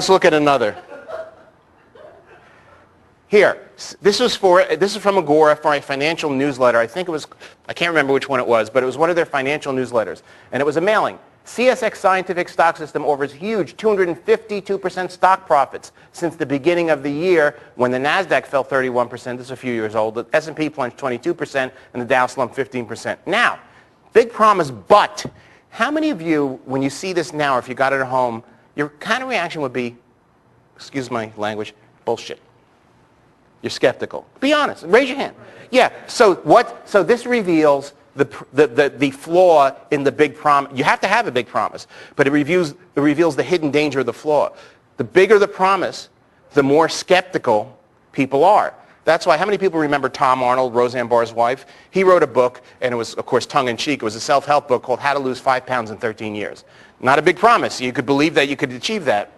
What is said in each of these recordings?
let's look at another. Here, this is from Agora for a financial newsletter. I can't remember which one it was, but it was one of their financial newsletters. And it was a mailing. CSX Scientific Stock System offers huge 252% stock profits since the beginning of the year when the NASDAQ fell 31%. This is a few years old. The S&P plunged 22% and the Dow slumped 15%. Now, big promise, but how many of you, when you see this now, or if you got it at home, your kind of reaction would be, excuse my language, bullshit. You're skeptical. Be honest. Raise your hand. Yeah. So this reveals the flaw in the big promise. You have to have a big promise, but it reveals the hidden danger of the flaw. The bigger the promise, the more skeptical people are. That's why, how many people remember Tom Arnold, Roseanne Barr's wife? He wrote a book, and it was, of course, tongue-in-cheek. It was a self-help book called How to Lose 5 Pounds in 13 Years. Not a big promise. You could believe that you could achieve that.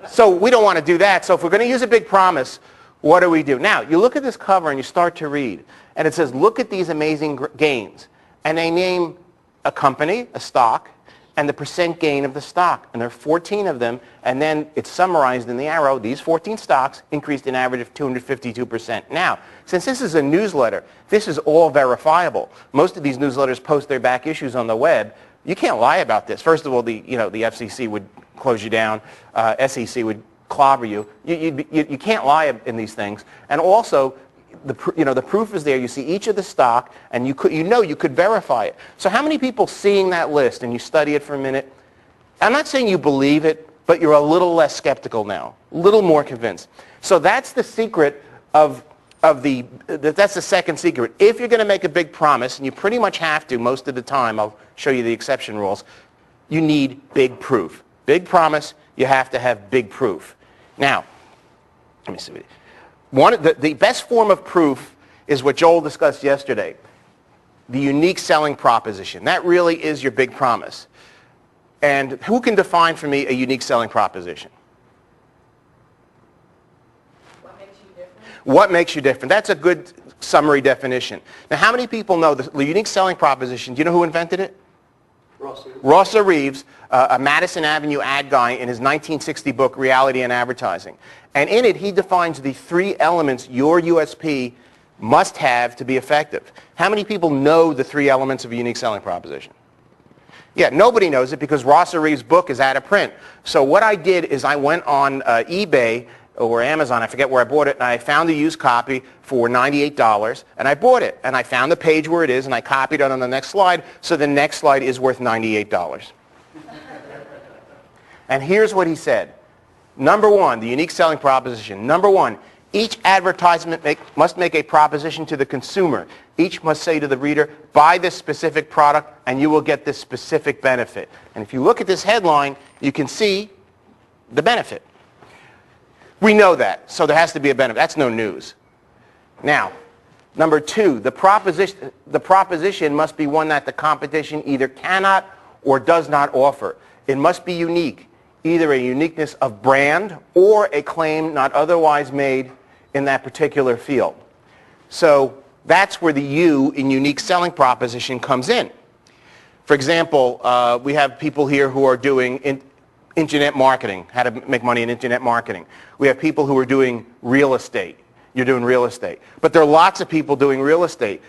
So we don't want to do that. So if we're going to use a big promise, what do we do? Now, you look at this cover and you start to read, and it says, look at these amazing gains. And they name a company, a stock, and the percent gain of the stock. And there are 14 of them, and then it's summarized in the arrow. These 14 stocks increased an average of 252%. Now, since this is a newsletter, this is all verifiable. Most of these newsletters post their back issues on the web. You can't lie about this. First of all, the FCC would close you down. SEC would clobber you. You can't lie in these things. And also, the proof is there. You see each of the stock, and you could verify it. So how many people seeing that list, and you study it for a minute, I'm not saying you believe it, but you're a little less skeptical now, a little more convinced. So that's the secret that's the second secret. If you're going to make a big promise, and you pretty much have to most of the time, I'll show you the exception rules, you need big proof. Big promise, you have to have big proof. Now, let me see. The best form of proof is what Joel discussed yesterday, the unique selling proposition. That really is your big promise. And who can define for me a unique selling proposition? What makes you different? What makes you different? That's a good summary definition. Now, how many people know the unique selling proposition? Do you know who invented it? Rosser Reeves, a Madison Avenue ad guy in his 1960 book, Reality and Advertising. And in it, he defines the 3 elements your USP must have to be effective. How many people know the 3 elements of a unique selling proposition? Yeah, nobody knows it because Rosser Reeves' book is out of print. So what I did is I went on eBay or Amazon, I forget where I bought it, and I found a used copy for $98, and I bought it. And I found the page where it is, and I copied it on the next slide, so the next slide is worth $98. And here's what he said. Number 1, the unique selling proposition. Number 1, each advertisement must make a proposition to the consumer. Each must say to the reader, buy this specific product, and you will get this specific benefit. And if you look at this headline, you can see the benefit. We know that, so there has to be a benefit. That's no news. Now, number 2, the proposition must be one that the competition either cannot or does not offer. It must be unique, either a uniqueness of brand or a claim not otherwise made in that particular field. So that's where the U in unique selling proposition comes in. For example, we have people here who are doing internet marketing, how to make money in internet marketing. We have people who are doing real estate. You're doing real estate. But there are lots of people doing real estate.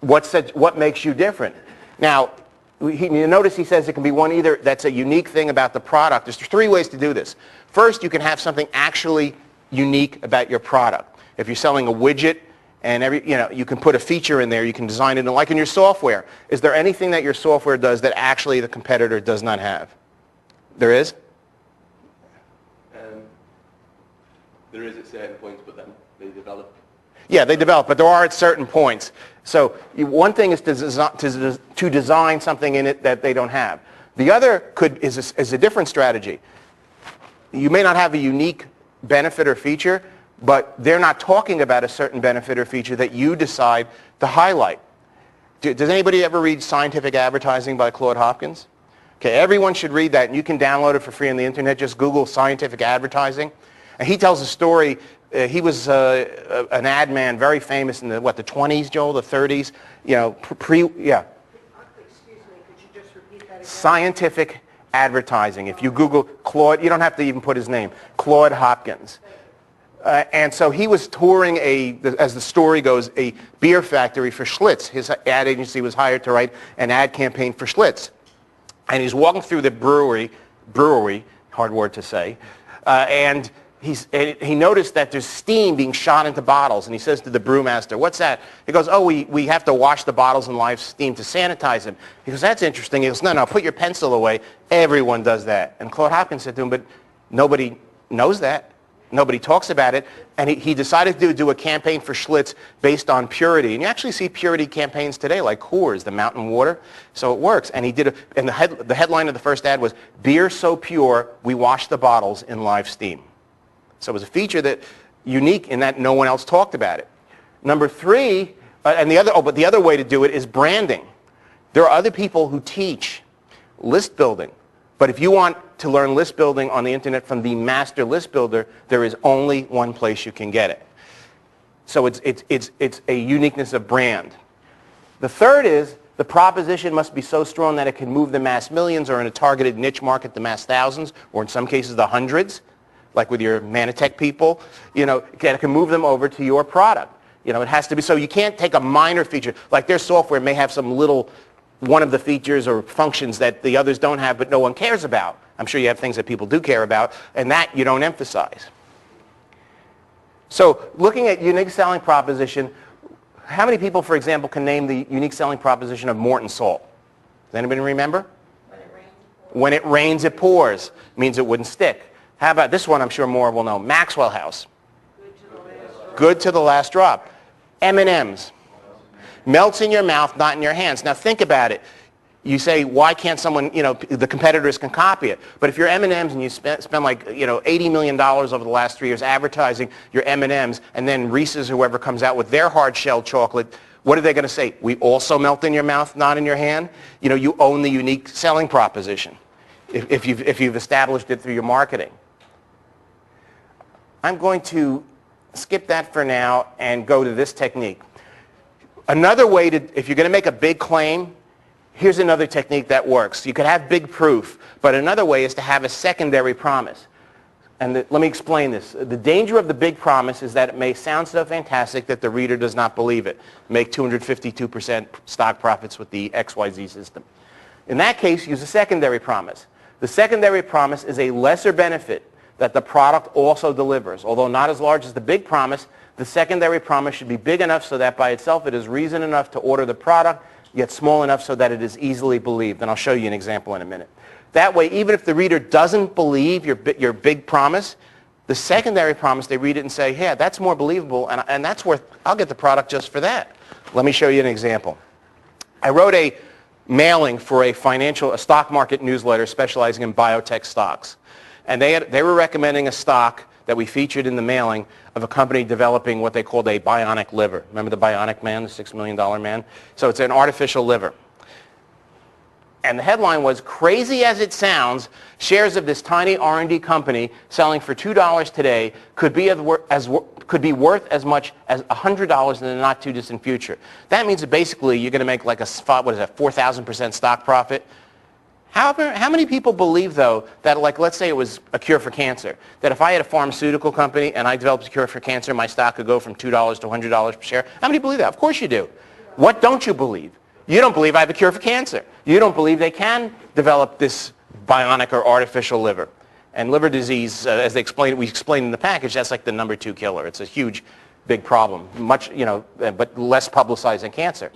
What makes you different? Now, you notice he says it can be one either that's a unique thing about the product. There's 3 ways to do this. First, you can have something actually unique about your product. If you're selling a widget and you can put a feature in there, you can design it, like in your software. Is there anything that your software does that actually the competitor does not have? There is? There is at certain points, but then they develop. Yeah, they develop, but there are at certain points. So one thing is to design something in it that they don't have. The other is a different strategy. You may not have a unique benefit or feature, but they're not talking about a certain benefit or feature that you decide to highlight. Does anybody ever read Scientific Advertising by Claude Hopkins? Okay, everyone should read that, and you can download it for free on the internet. Just Google Scientific Advertising. And he tells a story. He was an ad man, very famous in the 20s, Joel, the 30s. Excuse me, could you just repeat that again? Scientific advertising. If you Google Claude, you don't have to even put his name, Claude Hopkins. And so he was touring as the story goes, a beer factory for Schlitz. His ad agency was hired to write an ad campaign for Schlitz. And he's walking through the brewery, hard word to say, and he noticed that there's steam being shot into bottles. And he says to the brewmaster, "What's that?" He goes, "Oh, we have to wash the bottles in live steam to sanitize them." He goes, "That's interesting." He goes, "No, put your pencil away. Everyone does that." And Claude Hopkins said to him, "But nobody knows that. Nobody talks about it." And he decided to do a campaign for Schlitz based on purity. And you actually see purity campaigns today, like Coors, the mountain water. So it works. And the headline of the first ad was, "Beer so pure, we wash the bottles in live steam." So it was a feature that unique in that no one else talked about it. Number three, but the other way to do it is branding. There are other people who teach list building. But if you want to learn list building on the internet from the master list builder, there is only one place you can get it. So it's a uniqueness of brand. The third is the proposition must be so strong that it can move the mass millions, or in a targeted niche market, the mass thousands, or in some cases the hundreds, like with your Manatech people, that it can move them over to your product. It has to be, so you can't take a minor feature, like their software may have some little one of the features or functions that the others don't have but no one cares about. I'm sure you have things that people do care about, and that you don't emphasize. So looking at unique selling proposition, how many people, for example, can name the unique selling proposition of Morton Salt? Does anybody remember? When it rains, it pours. Means it wouldn't stick. How about this one? I'm sure more will know. Maxwell House. Good to the last drop. M&M's. Melts in your mouth, not in your hands. Now think about it. You say, why can't someone, the competitors can copy it. But if you're M&M's and you spend like, $80 million over the last 3 years advertising your M&M's, and then Reese's, whoever comes out with their hard-shelled chocolate, what are they going to say? We also melt in your mouth, not in your hand? You own the unique selling proposition if you've established it through your marketing. I'm going to skip that for now and go to this technique. Another way if you're going to make a big claim, here's another technique that works. You could have big proof, but another way is to have a secondary promise. And let me explain this. The danger of the big promise is that it may sound so fantastic that the reader does not believe it. Make 252% stock profits with the XYZ system. In that case, use a secondary promise. The secondary promise is a lesser benefit that the product also delivers. Although not as large as the big promise, the secondary promise should be big enough so that by itself it is reason enough to order the product, yet small enough so that it is easily believed. And I'll show you an example in a minute. That way, even if the reader doesn't believe your big promise, the secondary promise, they read it and say, yeah, that's more believable, and that's worth, I'll get the product just for that. Let me show you an example. I wrote a mailing for a stock market newsletter specializing in biotech stocks. And they were recommending a stock that we featured in the mailing of a company developing what they called a bionic liver. Remember the bionic man, the $6 million man? So it's an artificial liver. And the headline was, crazy as it sounds, shares of this tiny R&D company selling for $2 today could be worth as much as $100 in the not too distant future. That means that basically you're going to make like a 4,000% stock profit. How many people believe, though, that, like, let's say it was a cure for cancer, that if I had a pharmaceutical company and I developed a cure for cancer, my stock could go from $2 to $100 per share? How many believe that? Of course you do. What don't you believe? You don't believe I have a cure for cancer. You don't believe they can develop this bionic or artificial liver. And liver disease, as we explained in the package, that's like the #2 killer. It's a huge, big problem, much, but less publicized than cancer.